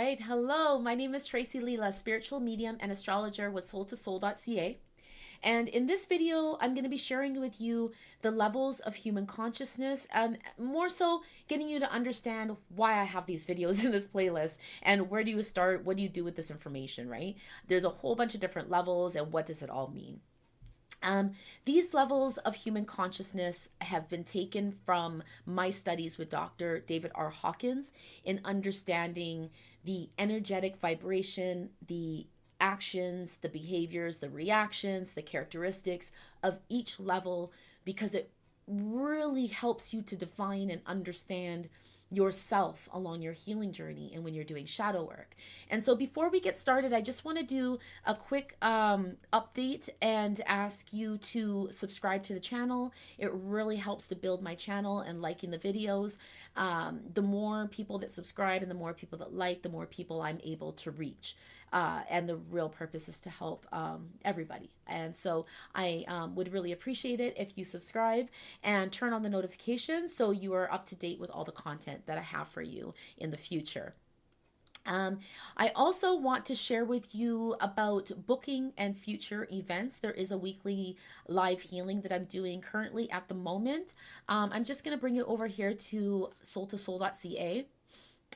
right. Hello, my name is Tracy Leela, spiritual medium and astrologer with soul2soul.ca. And in this video, I'm going to be sharing with you the levels of human consciousness and more so getting you to understand why I have these videos in this playlist and where do you start, what do you do with this information, right? There's a whole bunch of different levels and what does it all mean? These levels of human consciousness have been taken from my studies with Dr. David R. Hawkins in understanding the energetic vibration, the actions, the behaviors, the reactions, the characteristics of each level, because it really helps you to define and understand yourself along your healing journey and when you're doing shadow work. And so before we get started, I just want to do a quick update and ask you to subscribe to the channel. It really helps to build my channel and liking the videos. The more people that subscribe and the more people that like, the more people I'm able to reach. And the real purpose is to help everybody. And so I would really appreciate it if you subscribe and turn on the notifications so you are up to date with all the content that I have for you in the future. I also want to share with you about booking and future events. There is a weekly live healing that I'm doing currently at the moment. I'm just going to bring it over here to soul2soul.ca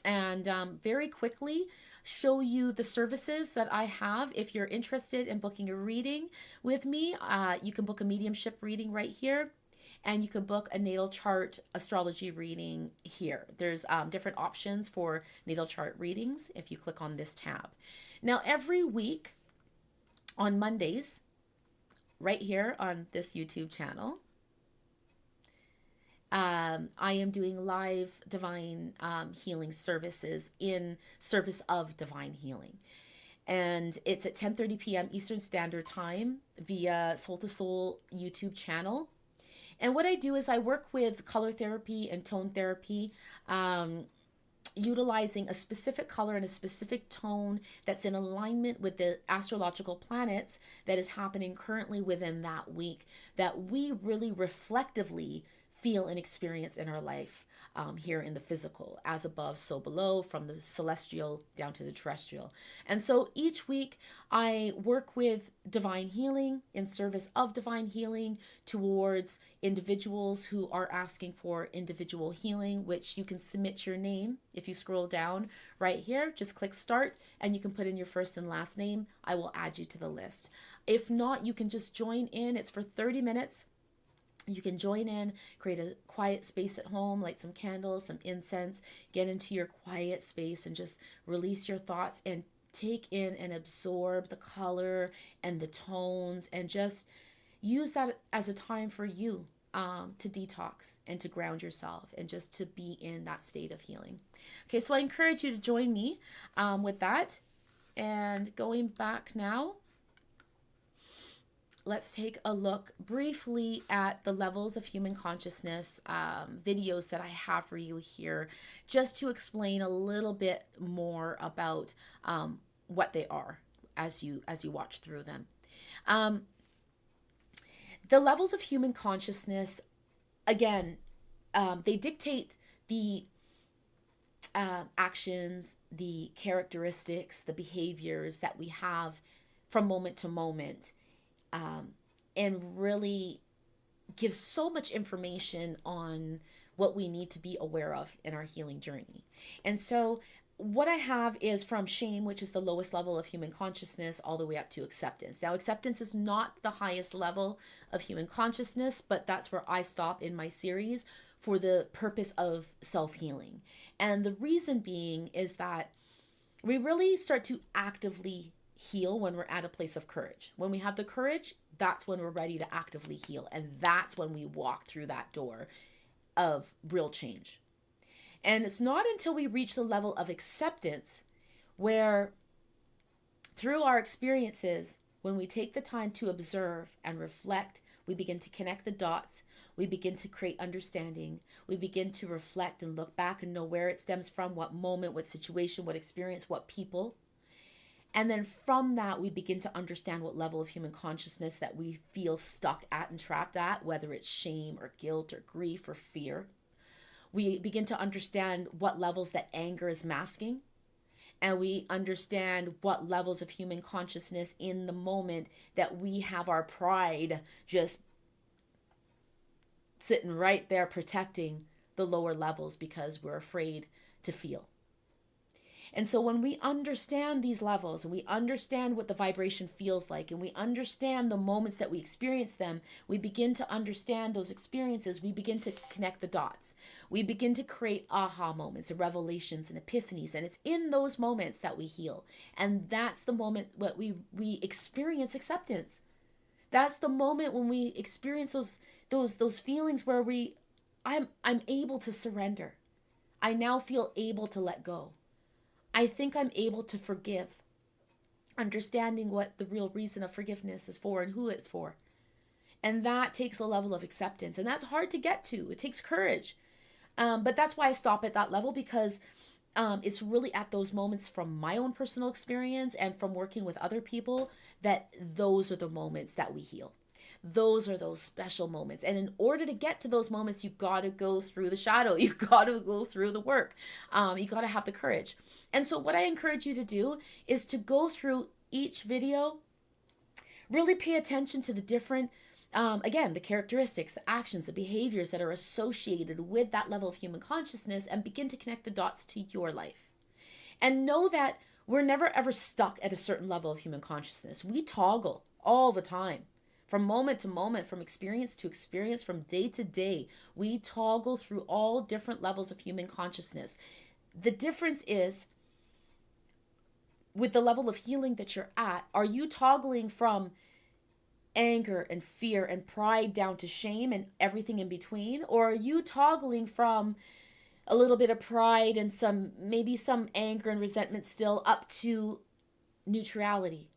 and very quickly show you the services that I have. If you're interested in booking a reading with me, you can book a mediumship reading right here. And you can book a natal chart astrology reading here. There's different options for natal chart readings if you click on this tab. Now, every week on Mondays, right here on this YouTube channel, I am doing live divine healing services in service of divine healing. And it's at 10:30 p.m. Eastern Standard Time via Soul to Soul YouTube channel. And what I do is I work with color therapy and tone therapy, utilizing a specific color and a specific tone that's in alignment with the astrological planets that is happening currently within that week, that we really reflectively feel and experience in our life here in the physical, as above, so below, from the celestial down to the terrestrial. And so each week I work with divine healing in service of divine healing towards individuals who are asking for individual healing, which you can submit your name. If you scroll down right here, just click start and you can put in your first and last name. I will add you to the list. If not, you can just join in. It's for 30 minutes. You can join in, create a quiet space at home, light some candles, some incense, get into your quiet space and just release your thoughts and take in and absorb the color and the tones and just use that as a time for you to detox and to ground yourself and just to be in that state of healing. Okay, so I encourage you to join me with that. And going back now, let's take a look briefly at the levels of human consciousness videos that I have for you here, just to explain a little bit more about what they are as you watch through them. The levels of human consciousness, again, they dictate the actions, the characteristics, the behaviors that we have from moment to moment. And really gives so much information on what we need to be aware of in our healing journey. And so what I have is from shame, which is the lowest level of human consciousness, all the way up to acceptance. Now, acceptance is not the highest level of human consciousness, but that's where I stop in my series for the purpose of self-healing. And the reason being is that we really start to actively heal when we're at a place of courage. When we have the courage, that's when we're ready to actively heal. And that's when we walk through that door of real change. And it's not until we reach the level of acceptance where through our experiences, when we take the time to observe and reflect, we begin to connect the dots. We begin to create understanding. We begin to reflect and look back and know where it stems from, what moment, what situation, what experience, what people. And then from that, we begin to understand what level of human consciousness that we feel stuck at and trapped at, whether it's shame or guilt or grief or fear. We begin to understand what levels that anger is masking. and we understand what levels of human consciousness in the moment that we have our pride just sitting right there protecting the lower levels because we're afraid to feel. And so when we understand these levels and we understand what the vibration feels like and we understand the moments that we experience them, we begin to understand those experiences. We begin to connect the dots. We begin to create aha moments and revelations and epiphanies. And it's in those moments that we heal. And that's the moment that we experience acceptance. That's the moment when we experience those feelings where I'm able to surrender. I now feel able to let go. I think I'm able to forgive, understanding what the real reason of forgiveness is for and who it's for. And that takes a level of acceptance. And that's hard to get to. It takes courage. But that's why I stop at that level, because it's really at those moments from my own personal experience and from working with other people that those are the moments that we heal. Those are those special moments. And in order to get to those moments, you've got to go through the shadow. You've got to go through the work. You got to have the courage. And so what I encourage you to do is to go through each video, really pay attention to the different, again, the characteristics, the actions, the behaviors that are associated with that level of human consciousness, and begin to connect the dots to your life. And know that we're never ever stuck at a certain level of human consciousness. We toggle all the time. From moment to moment, from experience to experience, from day to day, we toggle through all different levels of human consciousness. The difference is, with the level of healing that you're at, are you toggling from anger and fear and pride down to shame and everything in between? Or are you toggling from a little bit of pride and maybe some anger and resentment still up to neutrality?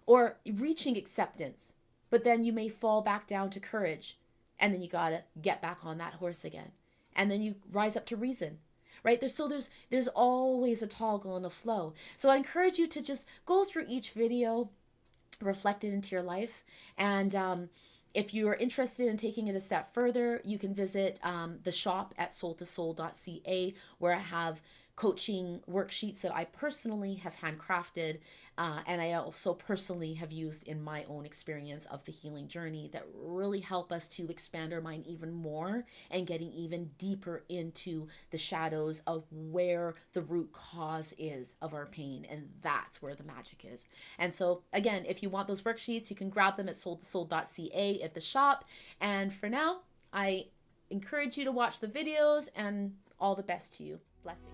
Or reaching acceptance, but then you may fall back down to courage, and then you gotta get back on that horse again, and then you rise up to reason, right? There's always a toggle and a flow. So I encourage you to just go through each video, reflect it into your life, and if you are interested in taking it a step further, you can visit the shop at soul2soul.ca, where I have coaching worksheets that I personally have handcrafted, and I also personally have used in my own experience of the healing journey, that really help us to expand our mind even more and getting even deeper into the shadows of where the root cause is of our pain. And that's where the magic is. And so again, if you want those worksheets, you can grab them at soul2soul.ca at the shop. And for now, I encourage you to watch the videos, and all the best to you. Blessings.